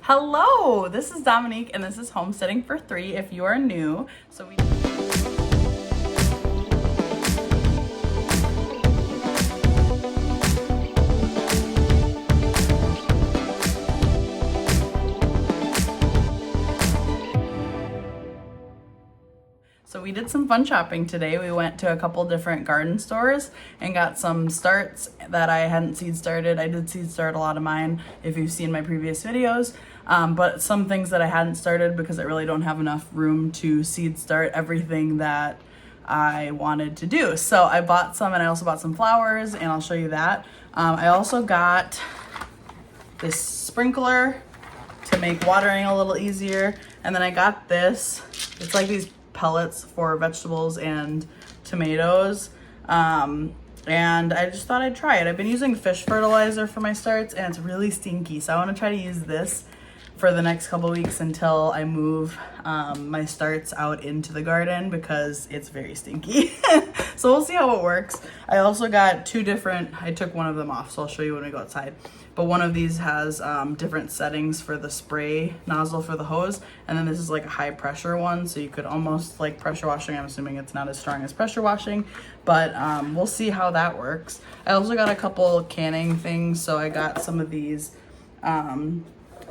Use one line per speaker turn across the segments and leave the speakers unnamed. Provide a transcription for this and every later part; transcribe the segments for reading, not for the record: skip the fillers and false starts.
Hello, this is Dominique and this is Homesteading for Three if you are new. So we did some fun shopping today. We went to a couple different garden stores and got some starts that I hadn't seed started. I did seed start a lot of mine if you've seen my previous videos, but some things that I hadn't started because I really don't have enough room to seed start everything that I wanted to do. So I bought some, and I also bought some flowers, and I'll show you that. I also got this sprinkler to make watering a little easier, and then I got this. It's like these pellets for vegetables and tomatoes, and I just thought I'd try it. I've been using fish fertilizer for my starts and it's really stinky, so I want to try to use this for the next couple weeks until I move my starts out into the garden because it's very stinky. So we'll see how it works. I also got two different, I took one of them off, so I'll show you when we go outside. But one of these has different settings for the spray nozzle for the hose. And then this is like a high pressure one. So you could almost like pressure washing. I'm assuming it's not as strong as pressure washing, but we'll see how that works. I also got a couple canning things. So I got some of these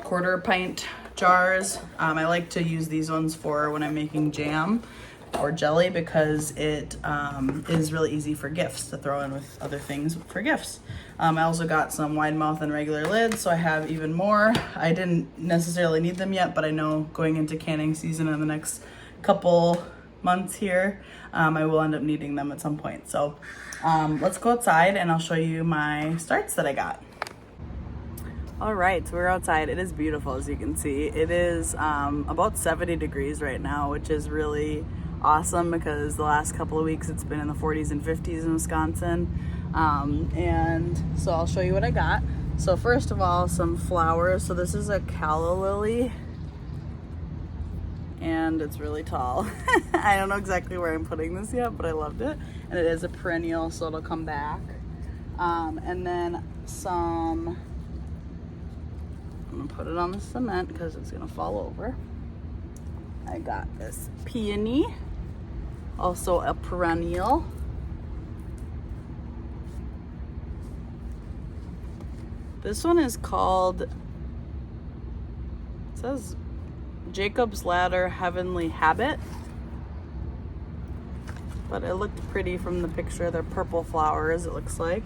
quarter pint jars. I like to use these ones for when I'm making jam or jelly because it is really easy for gifts to throw in with other things for gifts. I also got some wide mouth and regular lids, so I have even more. I didn't necessarily need them yet, but I know going into canning season in the next couple months here, I will end up needing them at some point. So let's go outside and I'll show you my starts that I got. All right, so we're outside. It is beautiful, as you can see. It is about 70 degrees right now, which is really awesome because the last couple of weeks it's been in the 40s and 50s in Wisconsin. And so I'll show you what I got. So first of all, some flowers. So this is a calla lily and it's really tall. I don't know exactly where I'm putting this yet, but I loved it. And it is a perennial, so it'll come back. And then some, I'm gonna put it on the cement because it's gonna fall over. I got this peony, also a perennial. This one is called, it says Jacob's Ladder Heavenly Habit, but it looked pretty from the picture. They're purple flowers, it looks like.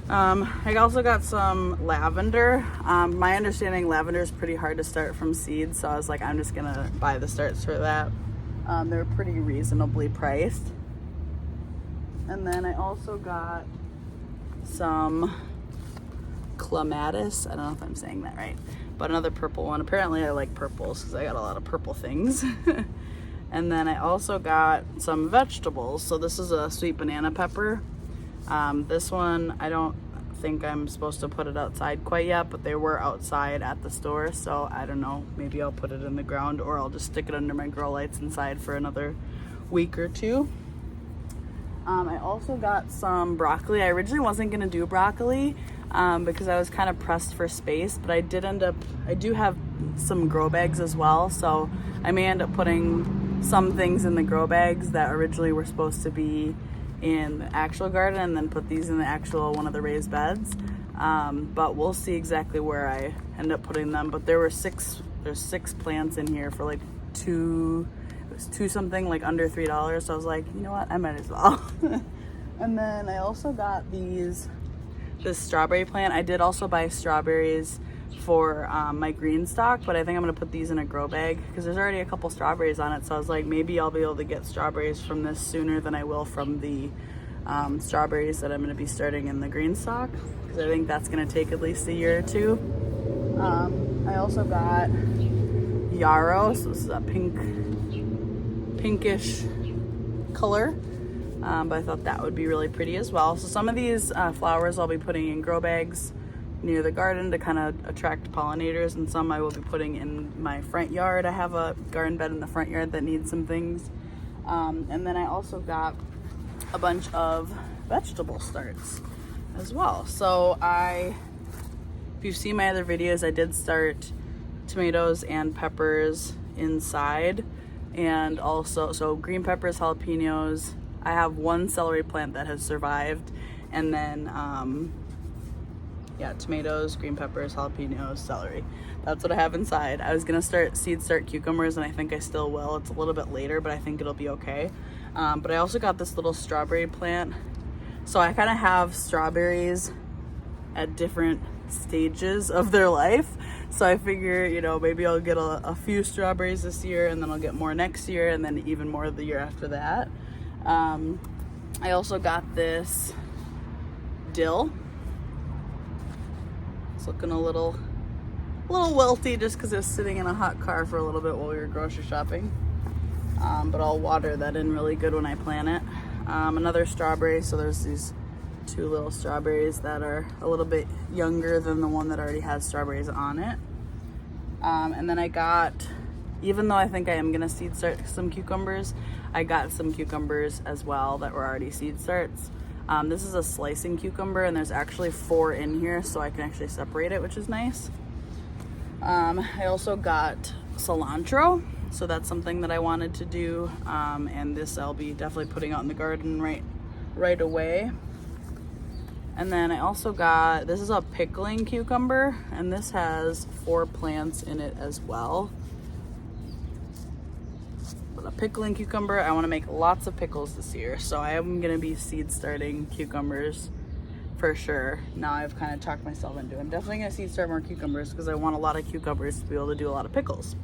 I also got some lavender. My understanding, lavender is pretty hard to start from seeds, so I was like, I'm just gonna buy the starts for that. They're pretty reasonably priced. And then I also got some clematis. I don't know if I'm saying that right, but another purple one. Apparently I like purples because I got a lot of purple things. And then I also got some vegetables. So this is a sweet banana pepper. This one, I don't think I'm supposed to put it outside quite yet, but they were outside at the store, so I don't know, maybe I'll put it in the ground or I'll just stick it under my grow lights inside for another week or two. I also got some broccoli. I originally wasn't gonna do broccoli because I was kind of pressed for space, but I do have some grow bags as well, so I may end up putting some things in the grow bags that originally were supposed to be in the actual garden and then put these in the actual one of the raised beds. But we'll see exactly where I end up putting them. But there's 6 plants in here for like two something, like under $3. So I was like, you know what, I might as well. And then I also got this strawberry plant. I did also buy strawberries for my green stock, but I think I'm gonna put these in a grow bag because there's already a couple strawberries on it. So I was like, maybe I'll be able to get strawberries from this sooner than I will from the strawberries that I'm gonna be starting in the green stock, because I think that's gonna take at least a year or two. I also got yarrow. So this is a pinkish color, but I thought that would be really pretty as well. So some of these flowers I'll be putting in grow bags near the garden to kind of attract pollinators, and some I will be putting in my front yard. I have a garden bed in the front yard that needs some things. And then I also got a bunch of vegetable starts as well. So I If you've seen my other videos, I did start tomatoes and peppers inside, and also, so green peppers, jalapenos. I have one celery plant that has survived, and then yeah, tomatoes, green peppers, jalapenos, celery. That's what I have inside. I was gonna seed start cucumbers, and I think I still will. It's a little bit later, but I think it'll be okay. But I also got this little strawberry plant. So I kind of have strawberries at different stages of their life. So I figure, you know, maybe I'll get a few strawberries this year, and then I'll get more next year, and then even more the year after that. I also got this dill. It's looking a little wilty just because it was sitting in a hot car for a little bit while we were grocery shopping. But I'll water that in really good when I plant it. Another strawberry, so there's these two little strawberries that are a little bit younger than the one that already has strawberries on it. And then I got, even though I think I am gonna seed start some cucumbers, I got some cucumbers as well that were already seed starts. This is a slicing cucumber, and there's actually 4 in here, so I can actually separate it, which is nice. I also got cilantro, so that's something that I wanted to do, and this I'll be definitely putting out in the garden right away. And then I also got, this is a pickling cucumber, and this has 4 plants in it as well. But a pickling cucumber, I want to make lots of pickles this year, so I am going to be seed starting cucumbers for sure. Now I've kind of talked myself into it. I'm definitely going to seed start more cucumbers because I want a lot of cucumbers to be able to do a lot of pickles.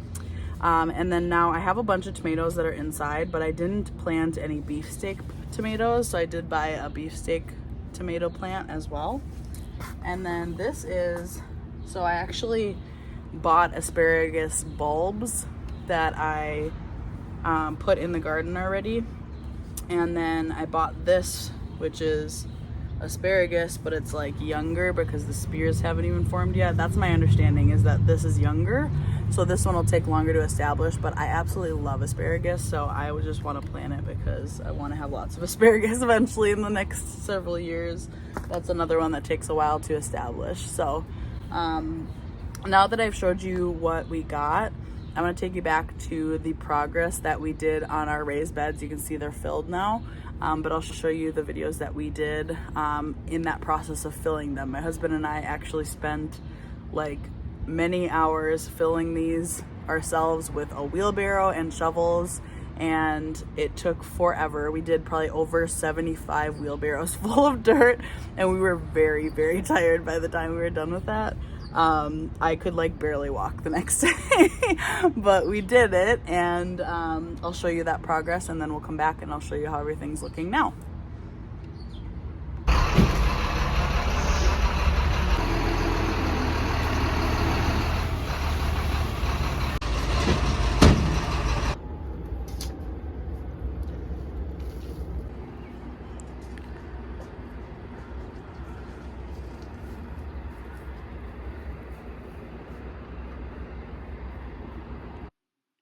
And then now I have a bunch of tomatoes that are inside, but I didn't plant any beefsteak tomatoes, so I did buy a beefsteak tomato plant as well. And then this is, so I actually bought asparagus bulbs that I put in the garden already. And then I bought this, which is asparagus, but it's like younger because the spears haven't even formed yet. That's my understanding, is that this is younger. So this one will take longer to establish, but I absolutely love asparagus. So I would just want to plant it because I want to have lots of asparagus eventually in the next several years. That's another one that takes a while to establish. So now that I've showed you what we got, I'm going to take you back to the progress that we did on our raised beds. You can see they're filled now. But I'll show you the videos that we did in that process of filling them. My husband and I actually spent like many hours filling these ourselves with a wheelbarrow and shovels, and it took forever. We did probably over 75 wheelbarrows full of dirt, and we were very, very tired by the time we were done with that. I could like barely walk the next day, but we did it, and I'll show you that progress, and then we'll come back and I'll show you how everything's looking now.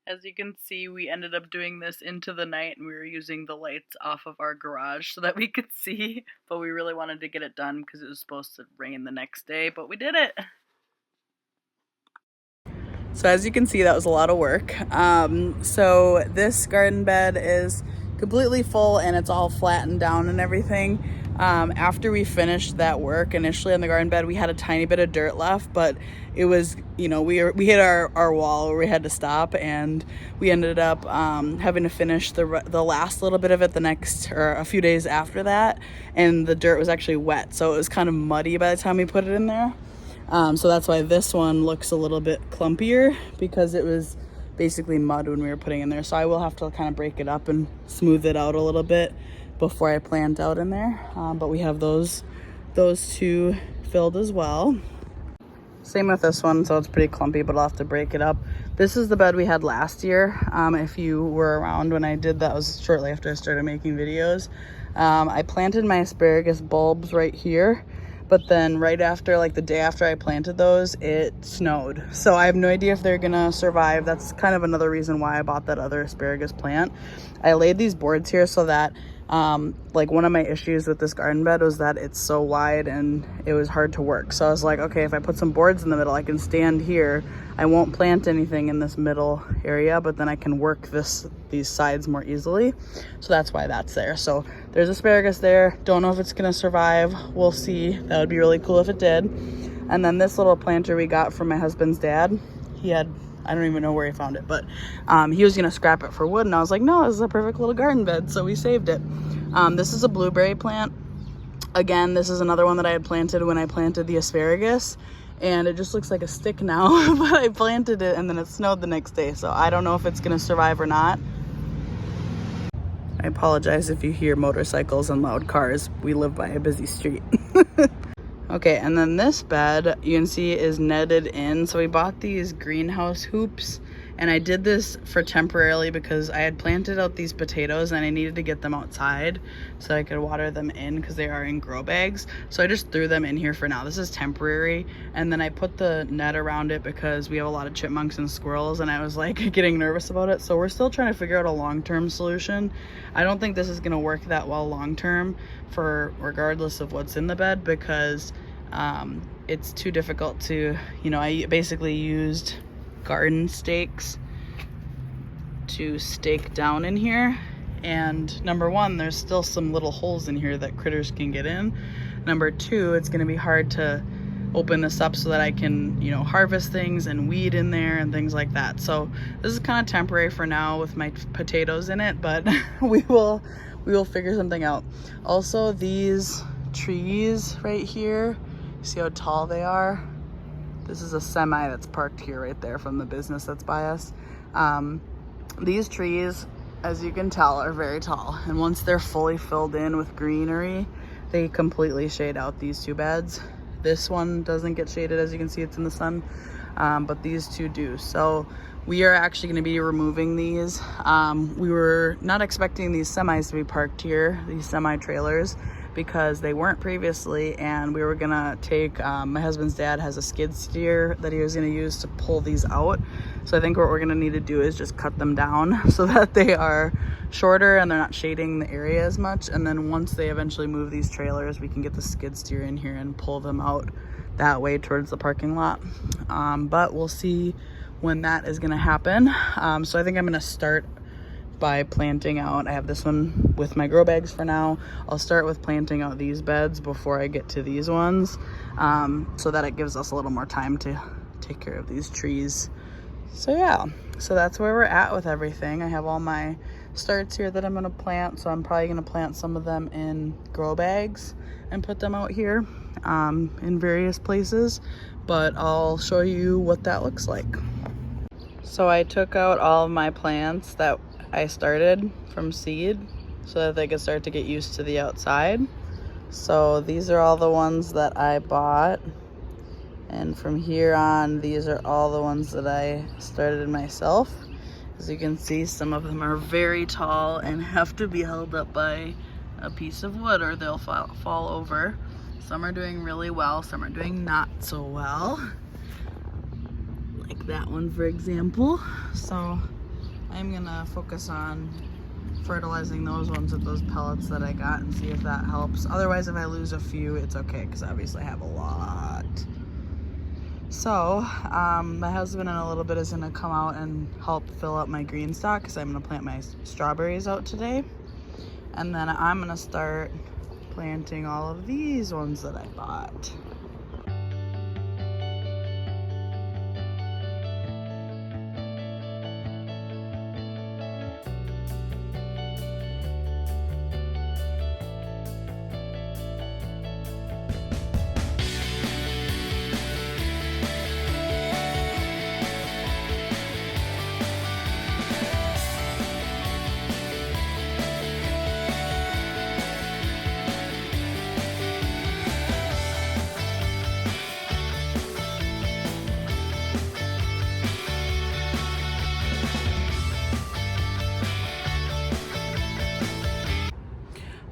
As you can see, we ended up doing this into the night, and we were using the lights off of our garage so that we could see, but we really wanted to get it done because it was supposed to rain the next day, but we did it. So as you can see, that was a lot of work. So this garden bed is completely full, and it's all flattened down and everything. After we finished that work initially on the garden bed, we had a tiny bit of dirt left, but it was, you know, we hit our wall where we had to stop, and we ended up having to finish the last little bit of it a few days after that, and the dirt was actually wet, so it was kind of muddy by the time we put it in there. So that's why this one looks a little bit clumpier, because it was basically mud when we were putting in there. So I will have to kind of break it up and smooth it out a little bit before I plant out in there. But we have those two filled as well. Same with this one, so it's pretty clumpy, but I'll have to break it up. This is the bed we had last year. If you were around when I did that, was shortly after I started making videos. I planted my asparagus bulbs right here, but then right after, like the day after I planted those, it snowed. So I have no idea if they're gonna survive. That's kind of another reason why I bought that other asparagus plant. I laid these boards here so that Like one of my issues with this garden bed was that it's so wide and it was hard to work. So I was like, okay, if I put some boards in the middle, I can stand here. I won't plant anything in this middle area, but then I can work these sides more easily. So that's why that's there. So there's asparagus there. Don't know if it's gonna survive. We'll see. That would be really cool if it did. And then this little planter we got from my husband's dad. He had, I don't even know where he found it, but he was gonna scrap it for wood, and I was like, no, this is a perfect little garden bed, so we saved it. This is a blueberry plant. Again, this is another one that I had planted when I planted the asparagus, and it just looks like a stick now, but I planted it and then it snowed the next day, so I don't know if it's gonna survive or not. I apologize if you hear motorcycles and loud cars. We live by a busy street. Okay, and then this bed you can see is netted in. So we bought these greenhouse hoops, and I did this for temporarily because I had planted out these potatoes and I needed to get them outside so I could water them in because they are in grow bags. So I just threw them in here for now. This is temporary, and then I put the net around it because we have a lot of chipmunks and squirrels, and I was like getting nervous about it. So we're still trying to figure out a long-term solution. I don't think this is gonna work that well long-term for regardless of what's in the bed, because it's too difficult to, I basically used garden stakes to stake down in here, and number one, there's still some little holes in here that critters can get in. Number two, it's going to be hard to open this up so that I can, harvest things and weed in there and things like that. So this is kind of temporary for now with my potatoes in it, but we will figure something out. Also, these trees right here, see how tall they are? This is a semi that's parked here right there from the business that's by us. These trees, as you can tell, are very tall, and once they're fully filled in with greenery, they completely shade out these two beds. This one doesn't get shaded, as you can see, it's in the sun, but these two do. So we are actually going to be removing these. We were not expecting these semis to be parked here, these semi-trailers, because they weren't previously, and we were gonna take, my husband's dad has a skid steer that he was gonna use to pull these out. So I think what we're gonna need to do is just cut them down so that they are shorter and they're not shading the area as much. And then once they eventually move these trailers, we can get the skid steer in here and pull them out that way towards the parking lot. But we'll see when that is gonna happen. So I think I'm gonna start by planting out. I have this one with my grow bags for now. I'll start with planting out these beds before I get to these ones, so that it gives us a little more time to take care of these trees. So yeah, so that's where we're at with everything. I have all my starts here that I'm gonna plant, so I'm probably gonna plant some of them in grow bags and put them out here in various places, but I'll show you what that looks like. So I took out all of my plants that I started from seed so that they could start to get used to the outside. So these are all the ones that I bought, and from here on, these are all the ones that I started myself. As you can see, some of them are very tall and have to be held up by a piece of wood or they'll fall over. Some are doing really well, some are doing not so well, like that one for example. So I'm gonna focus on fertilizing those ones with those pellets that I got and see if that helps. Otherwise, if I lose a few, it's okay, because obviously I have a lot. So my husband in a little bit is gonna come out and help fill up my green stock, because I'm gonna plant my strawberries out today. And then I'm gonna start planting all of these ones that I bought.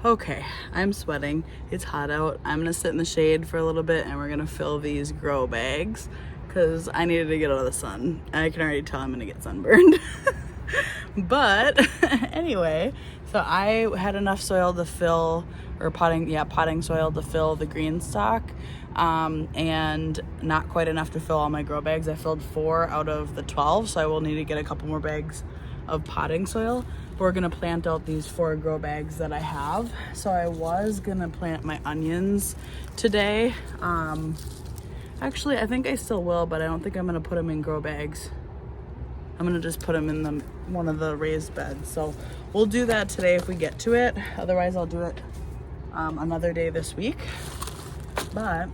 Okay, I'm sweating. It's hot out. I'm gonna sit in the shade for a little bit and we're gonna fill these grow bags because I needed to get out of the sun. I can already tell I'm gonna get sunburned. But anyway, So I had enough soil to fill, or potting soil to fill the green stock, and not quite enough to fill all my grow bags. I filled 4 out of the 12, so I will need to get a couple more bags of potting soil. We're gonna plant out these 4 grow bags that I have. So I was gonna plant my onions today. Actually, I think I still will, but I don't think I'm gonna put them in grow bags. I'm gonna just put them in one of the raised beds. So we'll do that today if we get to it. Otherwise, I'll do it another day this week. But,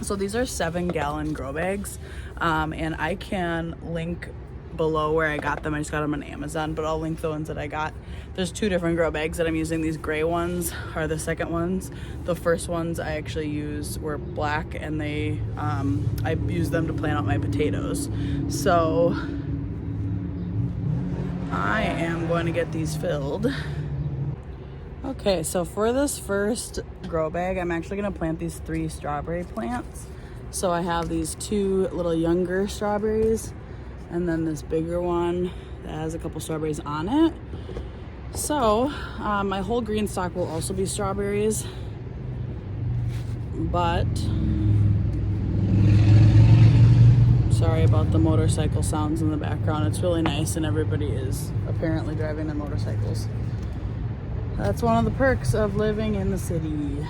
so these are 7-gallon grow bags, and I can link below where I got them. I just got them on Amazon, but I'll link the ones that I got. There's 2 different grow bags that I'm using. These gray ones are the second ones. The first ones I actually used were black, and I used them to plant out my potatoes. So I am going to get these filled. Okay, so for this first grow bag, I'm actually gonna plant these 3 strawberry plants. So I have these 2 little younger strawberries, and then this bigger one that has a couple strawberries on it. So my whole green stock will also be strawberries, but sorry about the motorcycle sounds in the background. It's really nice and everybody is apparently driving their motorcycles. That's one of the perks of living in the city.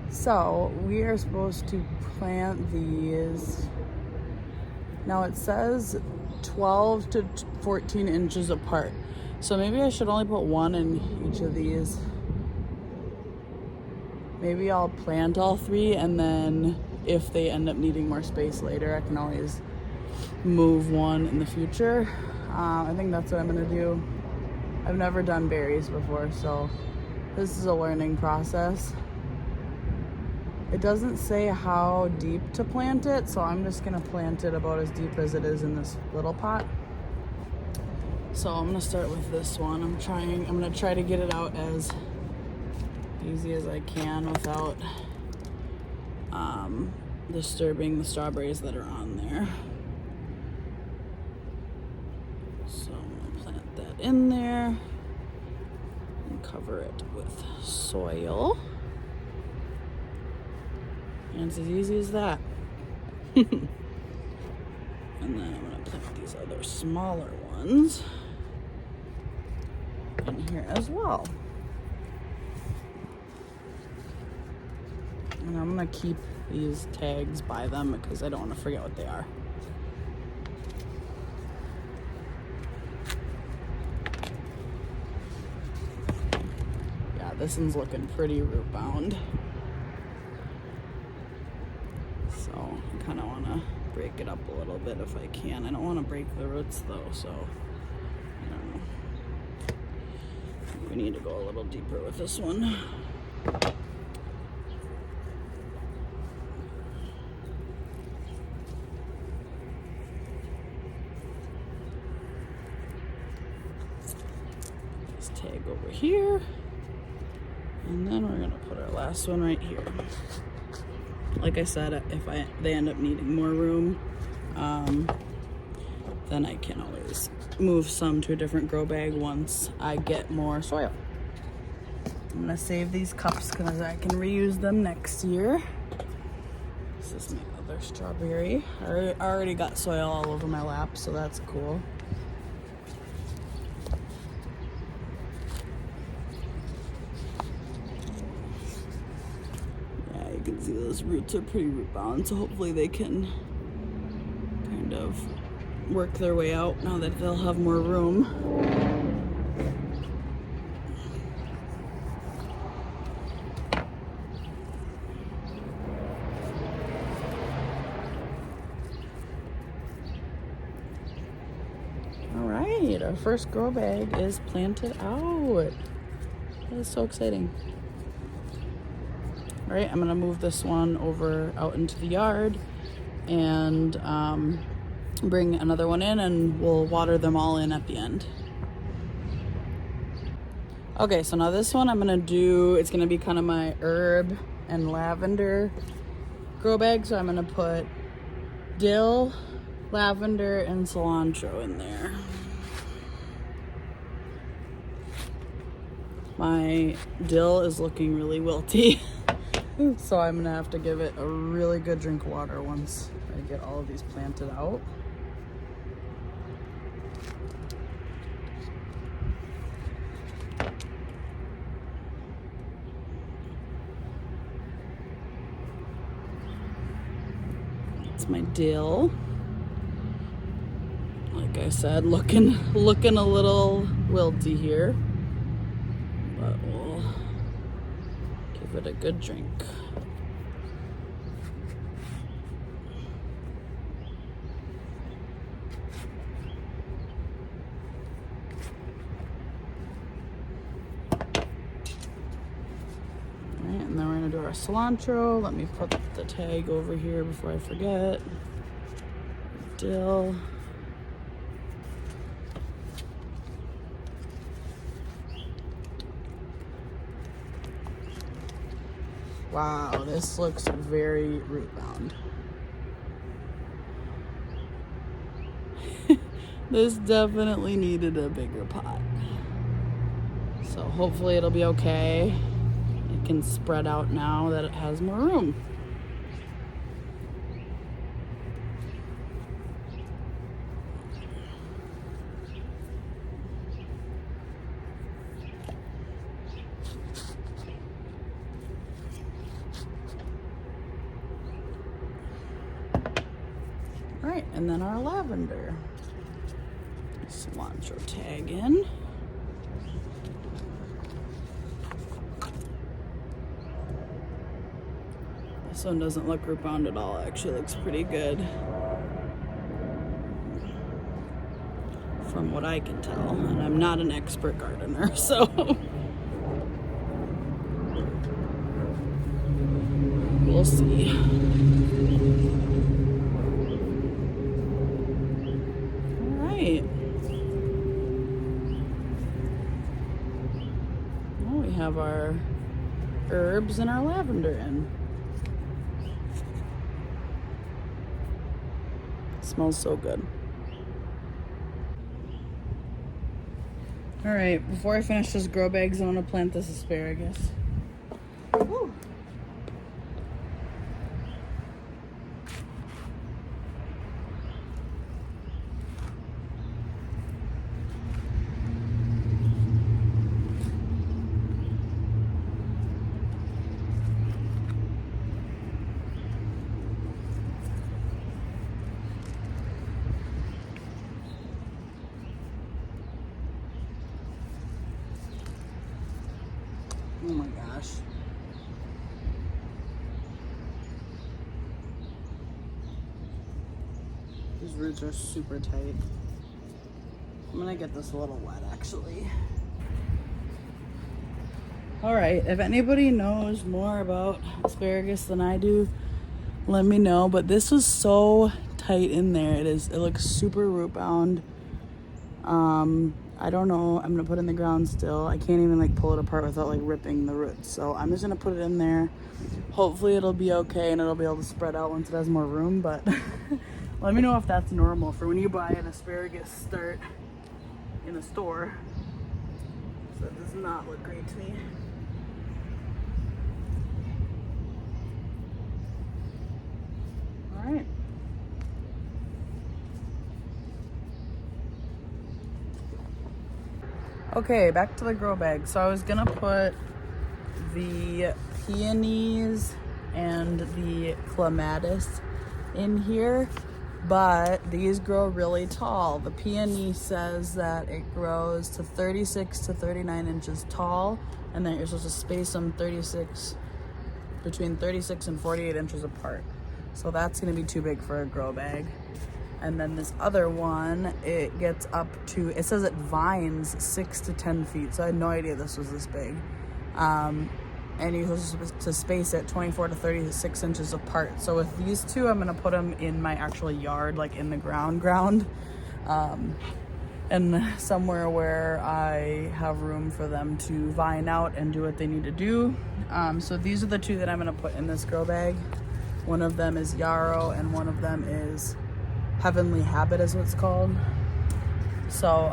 So we are supposed to plant these. Now it says 12 to 14 inches apart. So maybe I should only put 1 in each of these. Maybe I'll plant all 3, and then if they end up needing more space later, I can always move 1 in the future. I think that's what I'm gonna do. I've never done berries before, so this is a learning process. It doesn't say how deep to plant it, so I'm just gonna plant it about as deep as it is in this little pot. So I'm gonna start with this one. I'm gonna try to get it out as easy as I can without disturbing the strawberries that are on there. So I'm gonna plant that in there and cover it with soil. And it's as easy as that. And then I'm gonna plant these other smaller ones in here as well. And I'm gonna keep these tags by them because I don't want to forget what they are. Yeah, this one's looking pretty root bound. So I kind of want to break it up a little bit if I can. I don't want to break the roots though, so I don't know. We need to go a little deeper with this one. This tag over here. And then we're gonna put our last one right here. Like I said, if they end up needing more room, then I can always move some to a different grow bag once I get more soil. I'm gonna save these cups because I can reuse them next year. This is my other strawberry. I already got soil all over my lap, so that's cool. You can see those roots are pretty root bound, so hopefully they can kind of work their way out now that they'll have more room. All right, our first grow bag is planted out. That is so exciting. All right, I'm gonna move this one over out into the yard and bring another one in, and we'll water them all in at the end. Okay, so now this one it's gonna be kind of my herb and lavender grow bag. So I'm gonna put dill, lavender, and cilantro in there. My dill is looking really wilty. So I'm gonna have to give it a really good drink of water once I get all of these planted out. It's my dill. Like I said, looking a little wilty here, but we'll give it a good drink. Alright, and then we're gonna do our cilantro. Let me put the tag over here before I forget. Dill. Wow, this looks very root bound. This definitely needed a bigger pot. So hopefully it'll be okay. It can spread out now that it has more room. All right, and then our lavender. Cilantro tag in. This one doesn't look root bound at all. It actually looks pretty good from what I can tell. And I'm not an expert gardener, so we'll see. All right. Now we have our herbs and our lavender in. Smells so good. All right, before I finish this grow bags, I want to plant this asparagus. Woo. Oh my gosh. These roots are super tight. I'm gonna get this a little wet actually. All right, if anybody knows more about asparagus than I do, let me know. But this was so tight in there. It looks super root bound. I don't know. I'm gonna put it in the ground still. I can't even like pull it apart without like ripping the roots. So I'm just gonna put it in there. Hopefully it'll be okay and it'll be able to spread out once it has more room. But let me know if that's normal for when you buy an asparagus start in a store. So it does not look great to me. All right. Okay, back to the grow bag. So I was gonna put the peonies and the clematis in here, but these grow really tall. The peony says that it grows to 36 to 39 inches tall, and then you're supposed to space them between 36 and 48 inches apart. So that's gonna be too big for a grow bag. And then this other one, it gets up to, it says it vines 6 to 10 feet. So I had no idea this was this big. And you're supposed to space it 24 to 36 inches apart. So with these two, I'm gonna put them in my actual yard, like in the ground. And somewhere where I have room for them to vine out and do what they need to do. So these are the two that I'm gonna put in this grow bag. One of them is yarrow and one of them is Heavenly Habit is what it's called. So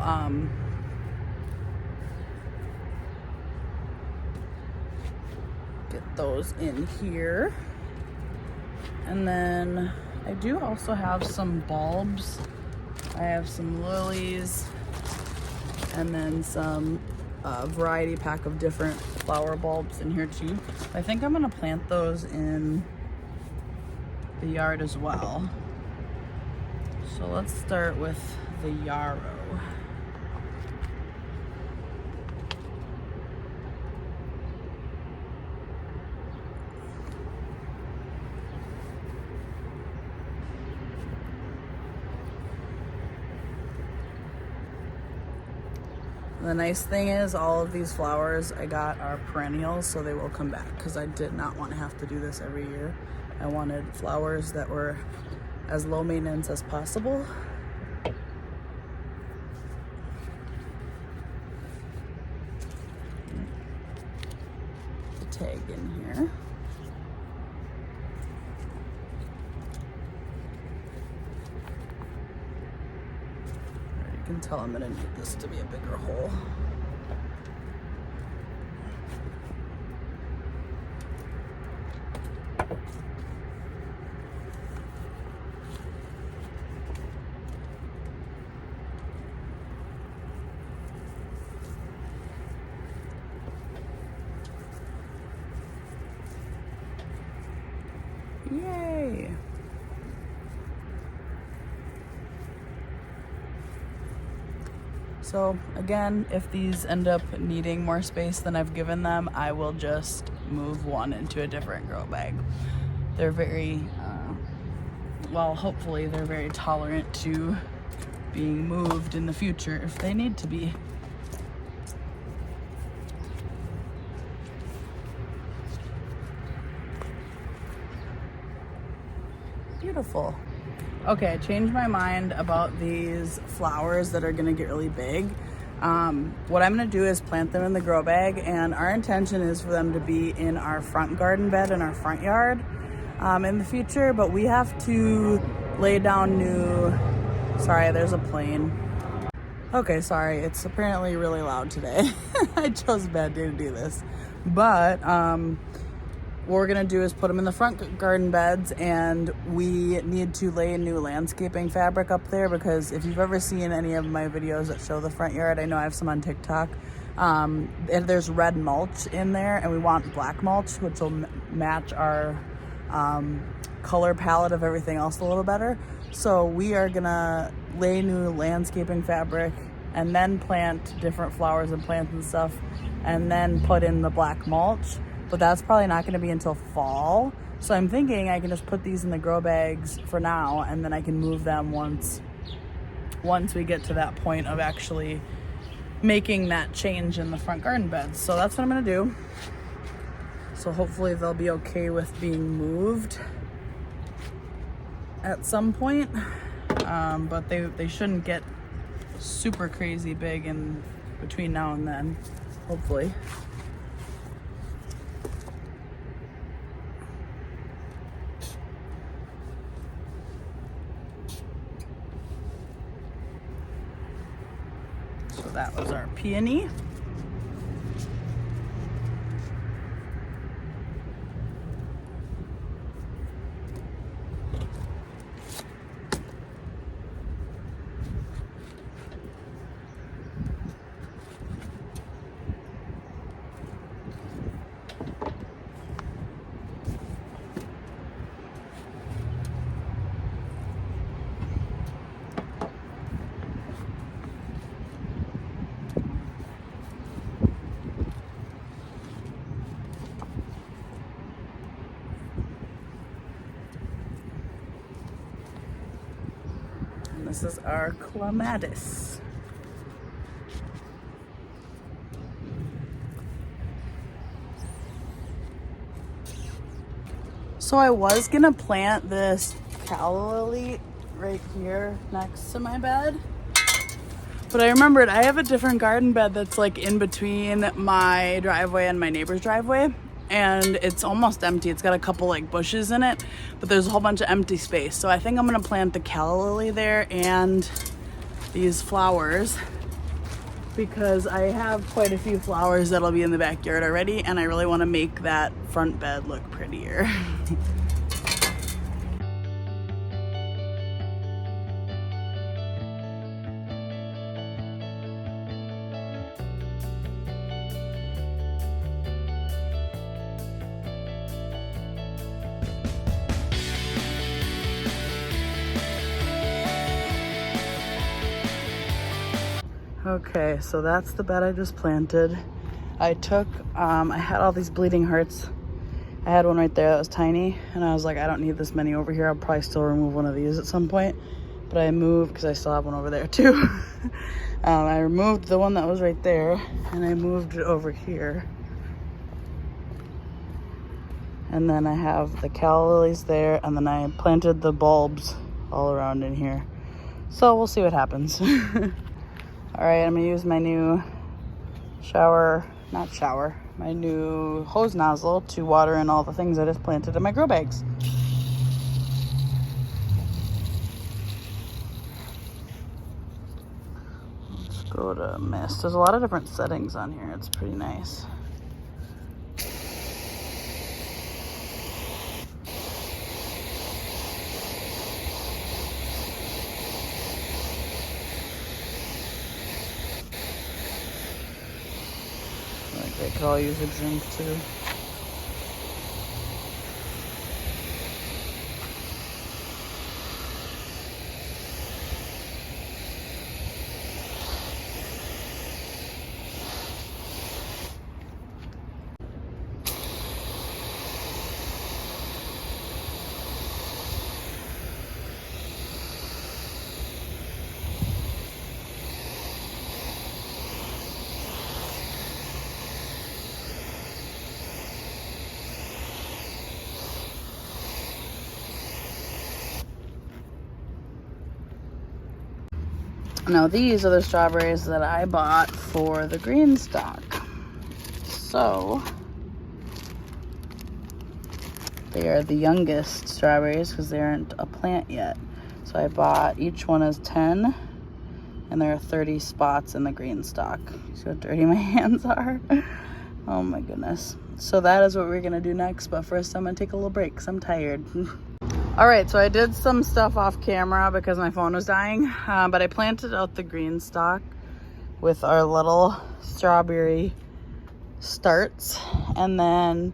put those in here. And then I do also have some bulbs. I have some lilies and then some variety pack of different flower bulbs in here too. I think I'm gonna plant those in the yard as well. So let's start with the yarrow. The nice thing is all of these flowers I got are perennials, so they will come back because I did not want to have to do this every year. I wanted flowers that were as low maintenance as possible. The tag in here. You can tell I'm gonna need this to be a bigger hole. Yay! So again, if these end up needing more space than I've given them, I will just move one into a different grow bag. They're very, well, hopefully they're very tolerant to being moved in the future if they need to be. Beautiful. Okay, I changed my mind about these flowers that are gonna get really big. What I'm gonna do is plant them in the grow bag, and our intention is for them to be in our front garden bed in our front yard in the future, but we have to lay down new, sorry, there's a plane. Okay, sorry, it's apparently really loud today. I chose a bad day to do this. But what we're gonna do is put them in the front garden beds, and we need to lay new landscaping fabric up there because if you've ever seen any of my videos that show the front yard, I know I have some on TikTok, there's red mulch in there, and we want black mulch, which will match our color palette of everything else a little better. So we are gonna lay new landscaping fabric and then plant different flowers and plants and stuff, and then put in the black mulch. But that's probably not going to be until fall. So I'm thinking I can just put these in the grow bags for now, and then I can move them once we get to that point of actually making that change in the front garden beds. So that's what I'm going to do. So hopefully they'll be okay with being moved at some point. But they shouldn't get super crazy big in between now and then, hopefully. So that was our peony. This is our clematis. So I was gonna plant this calla lily right here next to my bed, but I remembered I have a different garden bed that's like in between my driveway and my neighbor's driveway, and it's almost empty. It's got a couple like bushes in it, but there's a whole bunch of empty space. So I think I'm gonna plant the calla lily there and these flowers. because I have quite a few flowers that'll be in the backyard already, and I really want to make that front bed look prettier. Okay, so that's the bed I just planted. I had all these bleeding hearts. I had one right there that was tiny, and I was like, I don't need this many over here. I'll probably still remove one of these at some point. But I moved, because I still have one over there too. I removed the one that was right there, and I moved it over here. And then I have the calla lilies there, and then I planted the bulbs all around in here. So we'll see what happens. All right, I'm gonna use my new my new hose nozzle to water in all the things I just planted in my grow bags. Let's go to mist. There's a lot of different settings on here. It's pretty nice. They could all use a drink too. Now these are the strawberries that I bought for the green stock. So they are the youngest strawberries because they aren't a plant yet. So I bought, each one is 10, and there are 30 spots in the green stock. See how dirty my hands are? Oh my goodness. So that is what we're gonna do next, but first I'm gonna take a little break because I'm tired. All right, so I did some stuff off camera because my phone was dying, but I planted out the green stock with our little strawberry starts. And then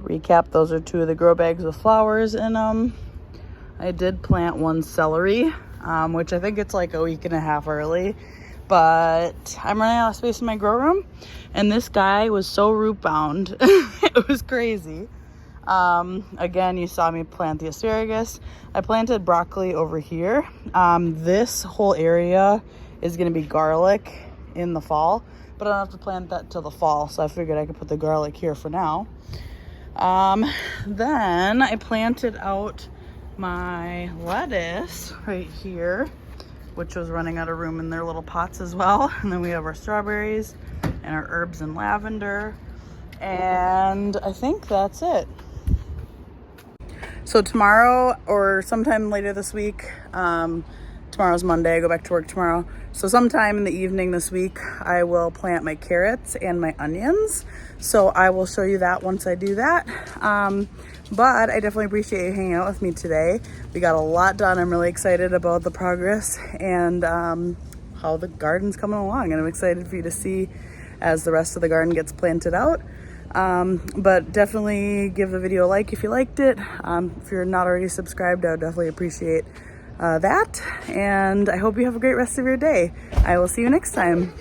recap, those are 2 of the grow bags with flowers in them. I did plant 1 celery, which I think it's like a week and a half early, but I'm running out of space in my grow room. And this guy was so root bound, it was crazy. Again, you saw me plant the asparagus. I planted broccoli over here. This whole area is going to be garlic in the fall, but I don't have to plant that till the fall, so I figured I could put the garlic here for now. Then I planted out my lettuce right here, which was running out of room in their little pots as well. And then we have our strawberries and our herbs and lavender, and I think that's it. So tomorrow or sometime later this week, tomorrow's Monday, I go back to work tomorrow. So sometime in the evening this week, I will plant my carrots and my onions. So I will show you that once I do that. But I definitely appreciate you hanging out with me today. We got a lot done. I'm really excited about the progress and how the garden's coming along. And I'm excited for you to see as the rest of the garden gets planted out. But definitely give the video a like if you liked it. If you're not already subscribed, I would definitely appreciate that. And I hope you have a great rest of your day. I will see you next time.